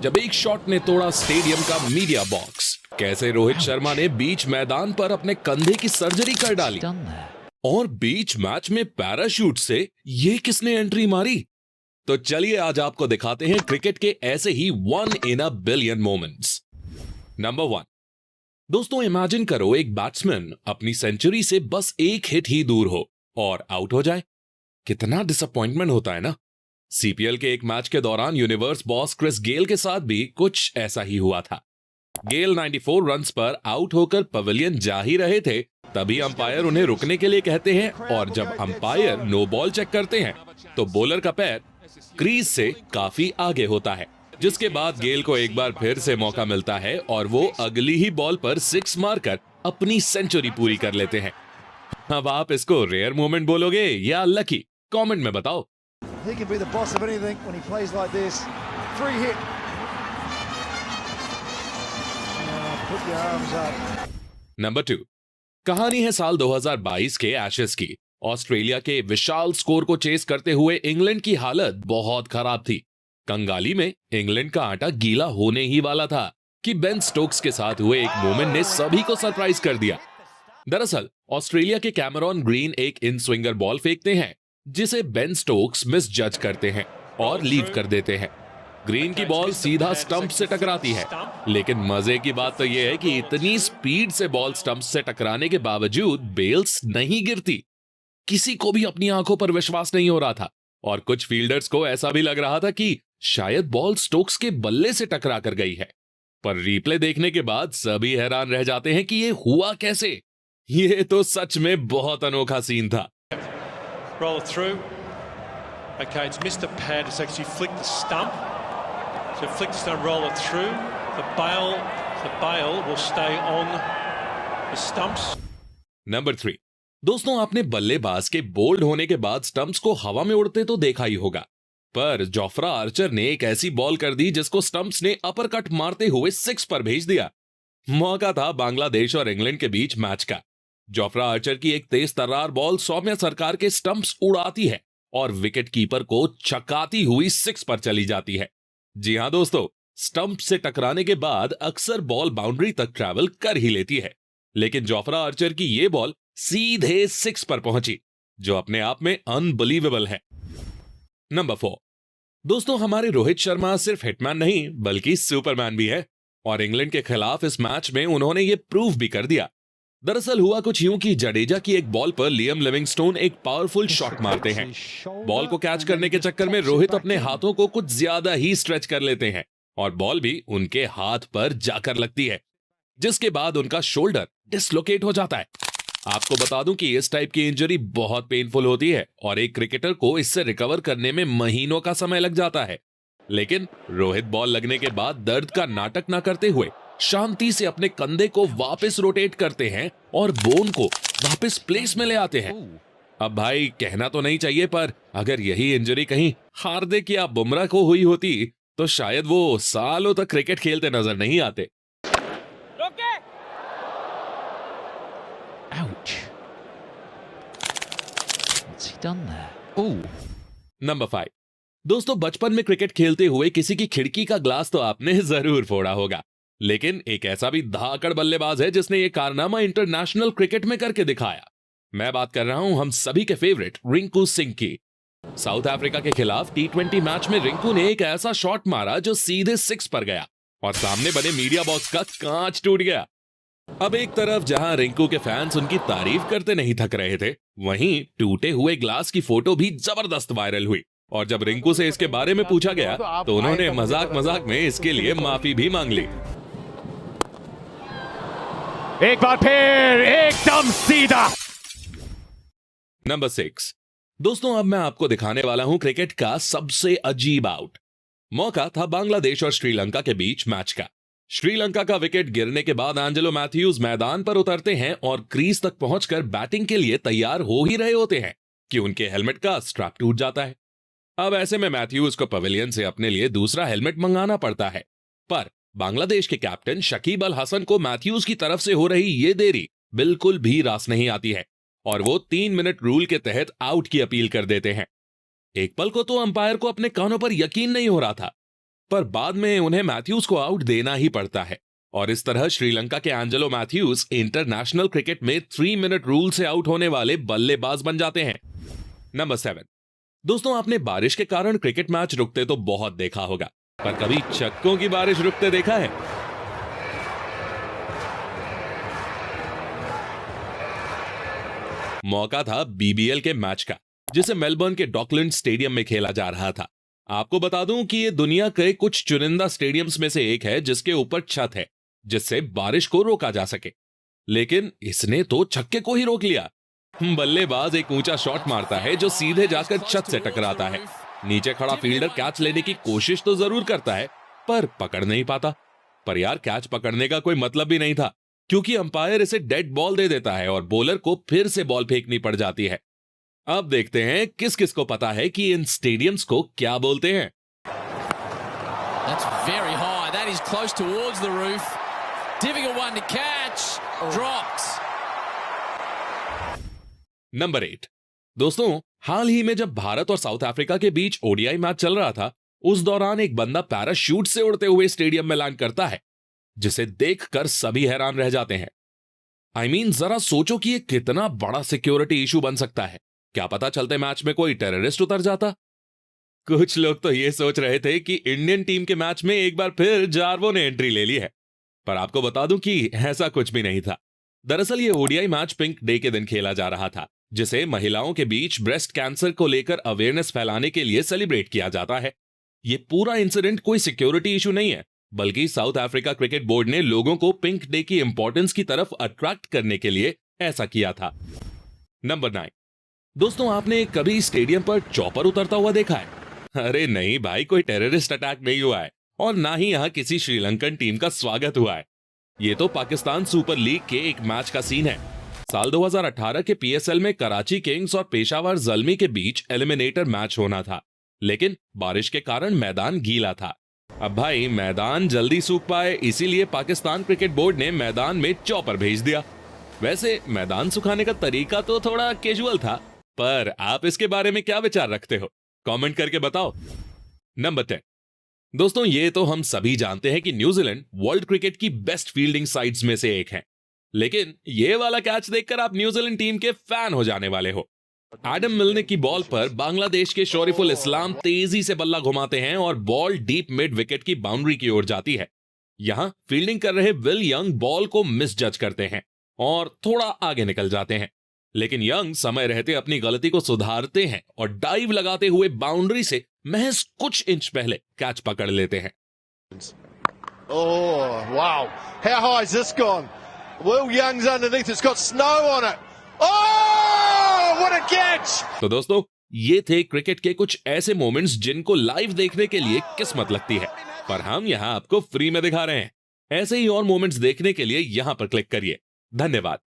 जब एक शॉट ने तोड़ा स्टेडियम का मीडिया बॉक्स। कैसे रोहित शर्मा ने बीच मैदान पर अपने कंधे की सर्जरी कर डाली, और बीच मैच में पैराशूट से ये किसने एंट्री मारी। तो चलिए आज आपको दिखाते हैं क्रिकेट के ऐसे ही 1 in a billion moments. Number 1। दोस्तों इमेजिन करो एक बैट्समैन अपनी सेंचुरी से बस एक हिट ही दूर हो और आउट हो जाए। कितना डिसअपॉइंटमेंट होता है ना। सीपीएल के एक मैच के दौरान यूनिवर्स बॉस क्रिस गेल के साथ भी कुछ ऐसा ही हुआ था। गेल 94 रन्स पर आउट होकर पवेलियन जा ही रहे थे, तभी अंपायर उन्हें रुकने के लिए कहते हैं, और जब अंपायर नो बॉल चेक करते हैं तो बॉलर का पैर क्रीज से काफी आगे होता है, जिसके बाद गेल को एक बार फिर से मौका मिलता है और वो अगली ही बॉल पर 6 मारकर अपनी सेंचुरी पूरी कर लेते हैं। अब आप इसको रेयर मोमेंट बोलोगे या लकी, कमेंट में बताओ। He can be the boss of anything when he plays like this. 3 hit. Put your arms up. Number 2। कहानी है साल 2022 के एशेज की। ऑस्ट्रेलिया के विशाल स्कोर को चेस करते हुए इंग्लैंड की हालत बहुत खराब थी। कंगाली में इंग्लैंड का आटा गीला होने ही वाला था कि बेन स्टोक्स के साथ हुए एक मोमेंट ने सभी को सरप्राइज कर दिया। दरअसल ऑस्ट्रेलिया के कैमरॉन ग्रीन एक इन स्विंगर बॉल फेंकते हैं, जिसे बेन स्टोक्स मिस जज करते हैं और लीव कर देते हैं। ग्रीन की बॉल सीधा स्टंप से टकराती है, लेकिन मजे की बात तो यह है कि इतनी स्पीड से बॉल स्टंप से टकराने के बावजूद बेल्स नहीं गिरती। किसी को भी अपनी आंखों पर विश्वास नहीं हो रहा था, और कुछ फील्डर्स को ऐसा भी लग रहा था कि शायद बॉल स्टोक्स के बल्ले से टकरा कर गई है। पर रिप्ले देखने के बाद सभी हैरान रह जाते हैं कि ये हुआ कैसे। ये तो सच में बहुत अनोखा सीन था। Roll it through. Okay, it's missed the pad. It's actually flicked the stump. So flick the stump, roll it through. The bail will stay on the stumps. Number 3। दोस्तों आपने बल्लेबाज के बोल्ड होने के बाद स्टंप्स को हवा में उड़ते तो देखा ही होगा, पर जोफ्रा आर्चर ने एक ऐसी बॉल कर दी जिसको स्टंप्स ने अपर कट मारते हुए 6 पर भेज दिया। मौका था बांग्लादेश और इंग्लैंड के बीच मैच का। जोफ्रा आर्चर की एक तेज तर्रार बॉल सौम्या सरकार के स्टंप्स उड़ाती है और विकेट कीपर को छकाती हुई 6 पर चली जाती है। जी हां दोस्तों, स्टंप से टकराने के बाद अक्सर बॉल बाउंड्री तक ट्रैवल कर ही लेती है, लेकिन जोफ्रा आर्चर की ये बॉल सीधे 6 पर पहुंची, जो अपने आप में अनबिलीवेबल है। नंबर 4। दोस्तों हमारे रोहित शर्मा सिर्फ हिटमैन नहीं बल्कि सुपरमैन भी है, और इंग्लैंड के खिलाफ इस मैच में उन्होंने ये प्रूव भी कर दिया। दरअसल हुआ कुछ यूं कि जडेजा की एक बॉल पर लियम लिविंगस्टोन एक पावरफुल शॉट मारते हैं। बॉल को कैच करने के चक्कर में रोहित अपने हाथों को कुछ ज्यादा ही स्ट्रेच कर लेते हैं और बॉल भी उनके हाथ पर जाकर लगती है, जिसके बाद उनका शोल्डर डिसलोकेट हो जाता है। आपको बता दूं कि इस टाइप की इंजरी बहुत पेनफुल होती है और एक क्रिकेटर को इससे रिकवर करने में महीनों का समय लग जाता है, लेकिन रोहित बॉल लगने के बाद दर्द का नाटक ना करते हुए शांति से अपने कंधे को वापस रोटेट करते हैं और बोन को वापस प्लेस में ले आते हैं। अब भाई कहना तो नहीं चाहिए, पर अगर यही इंजरी कहीं हार्दिक या बुमराह को हुई होती तो शायद वो सालों तक क्रिकेट खेलते नजर नहीं आते। नंबर 5। दोस्तों बचपन में क्रिकेट खेलते हुए किसी की खिड़की का ग्लास तो आपने जरूर फोड़ा होगा, लेकिन एक ऐसा भी धाकड़ बल्लेबाज है जिसने ये कारनामा इंटरनेशनल क्रिकेट में करके दिखाया। मैं बात कर रहा हूं हम सभी के फेवरेट रिंकू सिंह की। साउथ अफ्रीका के खिलाफ T20 मैच में रिंकू ने एक ऐसा शॉट मारा जो सीधे 6 पर गया और सामने बने मीडिया बॉक्स का कांच टूट गया। अब एक तरफ जहां रिंकू के फैंस उनकी तारीफ करते नहीं थक रहे थे, वहीं टूटे हुए ग्लास की फोटो भी जबरदस्त वायरल हुई, और जब रिंकू से इसके बारे में पूछा गया तो उन्होंने मजाक में इसके लिए माफी भी मांग ली। एक बार फिर एकदम सीधा। नंबर 6। दोस्तों अब मैं आपको दिखाने वाला हूं क्रिकेट का सबसे अजीब आउट। मौका था बांग्लादेश और श्रीलंका के बीच मैच का। श्रीलंका का विकेट गिरने के बाद एंजेलो मैथ्यूज मैदान पर उतरते हैं और क्रीज तक पहुंचकर बैटिंग के लिए तैयार हो ही रहे होते हैं कि उनके हेलमेट का स्ट्रैप टूट जाता है। अब ऐसे में मैथ्यूज को पवेलियन से अपने लिए दूसरा हेलमेट मंगाना पड़ता है, पर बांग्लादेश के कैप्टन शकीब अल हसन को मैथ्यूज की तरफ से हो रही ये देरी बिल्कुल भी रास नहीं आती है और वो 3 मिनट रूल के तहत आउट की अपील कर देते हैं। एक पल को तो अंपायर को अपने कानों पर यकीन नहीं हो रहा था। पर बाद में उन्हें मैथ्यूज को आउट देना ही पड़ता है और इस तरह श्रीलंका के एंजेलो मैथ्यूज इंटरनेशनल क्रिकेट में 3 मिनट रूल से आउट होने वाले बल्लेबाज बन जाते हैं। नंबर 7। दोस्तों, आपने बारिश के कारण क्रिकेट मैच रुकते तो बहुत देखा होगा, पर कभी छक्कों की बारिश रुकते देखा है? मौका था बीबीएल के मैच का, जिसे मेलबर्न के डॉकलैंड स्टेडियम में खेला जा रहा था। आपको बता दूं कि यह दुनिया के कुछ चुनिंदा स्टेडियम्स में से एक है जिसके ऊपर छत है, जिससे बारिश को रोका जा सके। लेकिन इसने तो छक्के को ही रोक लिया। बल्लेबाज एक ऊंचा शॉट मारता है जो सीधे जाकर छत से टकराता है। नीचे खड़ा फील्डर कैच लेने की कोशिश तो जरूर करता है, पर पकड़ नहीं पाता। पर यार, कैच पकड़ने का कोई मतलब भी नहीं था, क्योंकि अंपायर इसे डेड बॉल दे देता है और बॉलर को फिर से बॉल फेंकनी पड़ जाती है। अब देखते हैं किस किस को पता है कि इन स्टेडियम्स को क्या बोलते हैं। That's very high. That is close towards the roof. Difficult one to catch. Dropped. Number 8। दोस्तों, हाल ही में जब भारत और साउथ अफ्रीका के बीच ओडीआई मैच चल रहा था, उस दौरान एक बंदा पैराशूट से उड़ते हुए स्टेडियम में लैंड करता है, जिसे देखकर सभी हैरान रह जाते हैं। I mean, जरा सोचो कि ये कितना बड़ा सिक्योरिटी इशू बन सकता है। क्या पता चलते मैच में कोई टेररिस्ट उतर जाता। कुछ लोग तो ये सोच रहे थे कि इंडियन टीम के मैच में एक बार फिर जार्वो ने एंट्री ले ली है, पर आपको बता दूं कि ऐसा कुछ भी नहीं था। दरअसल ये ओडीआई मैच पिंक डे के दिन खेला जा रहा था, जिसे महिलाओं के बीच ब्रेस्ट कैंसर को लेकर अवेयरनेस फैलाने के लिए सेलिब्रेट किया जाता है। ये पूरा इंसिडेंट कोई सिक्योरिटी इशू नहीं है, बल्कि साउथ अफ्रीका क्रिकेट बोर्ड ने लोगों को पिंक डे की इंपॉर्टेंस की तरफ अट्रैक्ट करने के लिए ऐसा किया था। नंबर 9। दोस्तों, आपने कभी स्टेडियम पर चॉपर उतरता हुआ देखा है? अरे नहीं भाई, कोई टेररिस्ट अटैक नहीं हुआ है और ना ही यहां किसी श्रीलंकन टीम का स्वागत हुआ है। ये तो पाकिस्तान सुपर लीग के एक मैच का सीन है। साल 2018 के पीएसएल में कराची किंग्स और पेशावर ज़ल्मी के बीच एलिमिनेटर मैच होना था, लेकिन बारिश के कारण मैदान गीला था। अब भाई, मैदान जल्दी सूख पाए, इसीलिए पाकिस्तान क्रिकेट बोर्ड ने मैदान में चॉपर भेज दिया। वैसे मैदान सुखाने का तरीका तो थोड़ा कैजुअल था, पर आप इसके बारे में क्या विचार रखते हो? कमेंट करके बताओ। नंबर 10। दोस्तों, ये तो हम सभी जानते हैं कि न्यूजीलैंड वर्ल्ड क्रिकेट की बेस्ट फील्डिंग साइड्स में से एक है, लेकिन ये वाला कैच देखकर आप न्यूजीलैंड टीम के फैन हो जाने वाले हो। एडम मिलने की बॉल पर बांग्लादेश के शरीफुल इस्लाम तेजी से बल्ला घुमाते हैं और बॉल डीप मिड विकेट की बाउंड्री की ओर जाती है। यहां फील्डिंग कर रहे विल यंग बॉल को मिस जज करते हैं और थोड़ा आगे निकल जाते हैं, लेकिन यंग समय रहते अपनी गलती को सुधारते हैं और डाइव लगाते हुए बाउंड्री से महज कुछ इंच पहले कैच पकड़ लेते हैं। Oh, wow. How high has this gone? Will Young's underneath. It's got snow on it. Oh, what a catch! तो दोस्तों, ये थे क्रिकेट के कुछ ऐसे मोमेंट्स जिनको लाइव देखने के लिए किस्मत लगती है, पर हम यहां आपको फ्री में दिखा रहे हैं। ऐसे ही और मोमेंट्स देखने के लिए यहां पर क्लिक करिए। धन्यवाद।